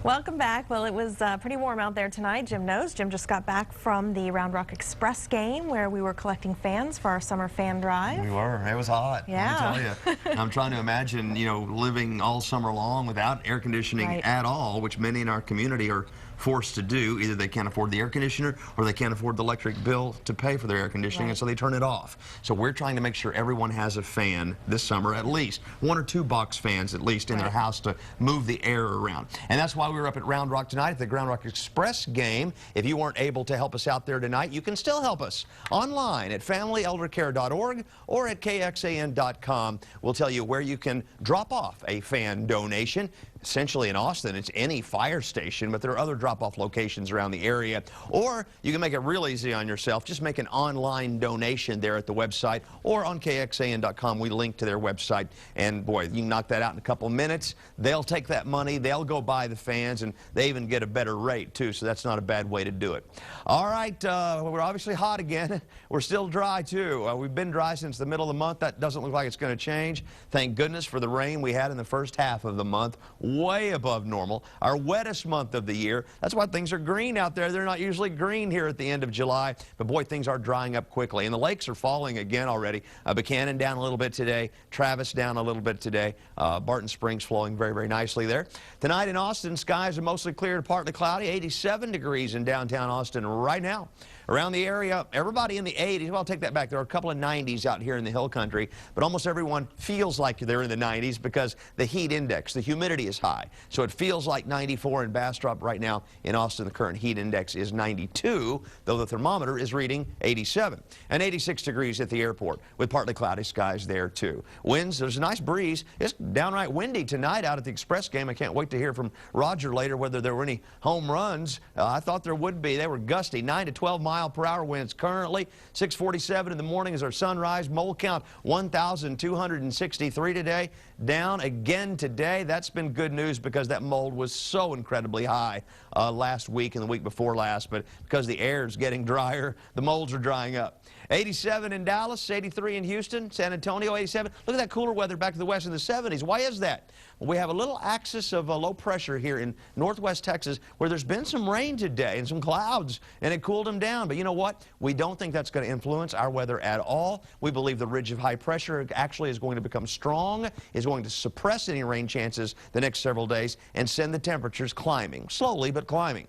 Welcome back. Well, it was pretty warm out there tonight. Jim knows. Jim just got back from the Round Rock Express game where we were collecting fans for our summer fan drive. We were. It was hot. Yeah. Let me tell you. I'm trying to imagine, living all summer long without air conditioning at all, which many in our community are forced to do. Either they can't afford the air conditioner or they can't afford the electric bill to pay for their air conditioning, and so they turn it off. So we're trying to make sure everyone has a fan this summer, at least 1 or 2 box fans at least in their house to move the air around. And that's why we were up at Round Rock tonight at the Round Rock Express game. If you weren't able to help us out there tonight, you can still help us online at familyeldercare.org or at kxan.com. We'll tell you where you can drop off a fan donation. Essentially in Austin, it's any fire station, but there are other drop-off locations around the area. Or you can make it real easy on yourself. Just make an online donation there at the website or on kxan.com. We link to their website, and boy, you can knock that out in a couple minutes. They'll take that money, they'll go buy the fans, and they even get a better rate too, so that's not a bad way to do it. All right, we're obviously hot again. We're still dry too. We've been dry since the middle of the month. That doesn't look like it's going to change. Thank goodness for the rain we had in the first half of the month. Way above normal, our wettest month of the year. That's why things are green out there. They're not usually green here at the end of July, but boy, things are drying up quickly, and the lakes are falling again already. Buchanan down a little bit today, Travis down a little bit today, Barton Springs flowing very, very nicely there. Tonight in Austin, skies are mostly clear to partly cloudy, 87 degrees in downtown Austin right now. Around the area, everybody in the 80s. Well, I'll take that back. There are a couple of 90s out here in the hill country, but almost everyone feels like they're in the 90s because the heat index, the humidity is high. So it feels like 94 in Bastrop right now. In Austin, the current heat index is 92, though the thermometer is reading 87. And 86 degrees at the airport with partly cloudy skies there, too. Winds, there's a nice breeze. It's downright windy tonight out at the Express game. I can't wait to hear from Roger later whether there were any home runs. I thought there would be. They were gusty, 9 to 12 mile-per-hour winds currently. 6:47 in the morning is our sunrise. Mold count 1,263 today. Down again today. That's been good news because that mold was so incredibly high last week and the week before last, but because the air is getting drier, the molds are drying up. 87 in Dallas, 83 in Houston, San Antonio, 87. Look at that cooler weather back to the west in the 70s. Why is that? Well, we have a little axis of low pressure here in northwest Texas where there's been some rain today and some clouds, and it cooled them down. But you know what? We don't think that's going to influence our weather at all. We believe the ridge of high pressure actually is going to become strong, is going to suppress any rain chances the next several days and send the temperatures climbing, slowly but climbing.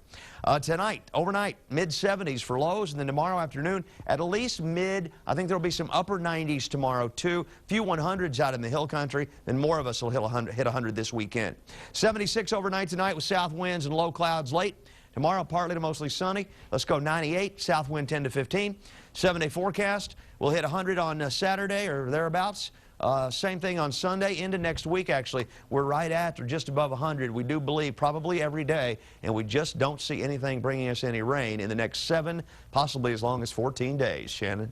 Tonight, overnight, mid-70s for lows, and then tomorrow afternoon, at least mid, I think there'll be some upper 90s tomorrow too. Few 100s out in the hill country, then more of us will hit 100 this weekend. 76 overnight tonight with south winds and low clouds late. Tomorrow, partly to mostly sunny. Let's go 98, south wind 10 to 15. 7-day forecast, we'll hit 100 on Saturday or thereabouts. Same thing on Sunday into next week, actually. We're right at or just above 100. We do believe probably every day, and we just don't see anything bringing us any rain in the next 7, possibly as long as 14 days. Shannon?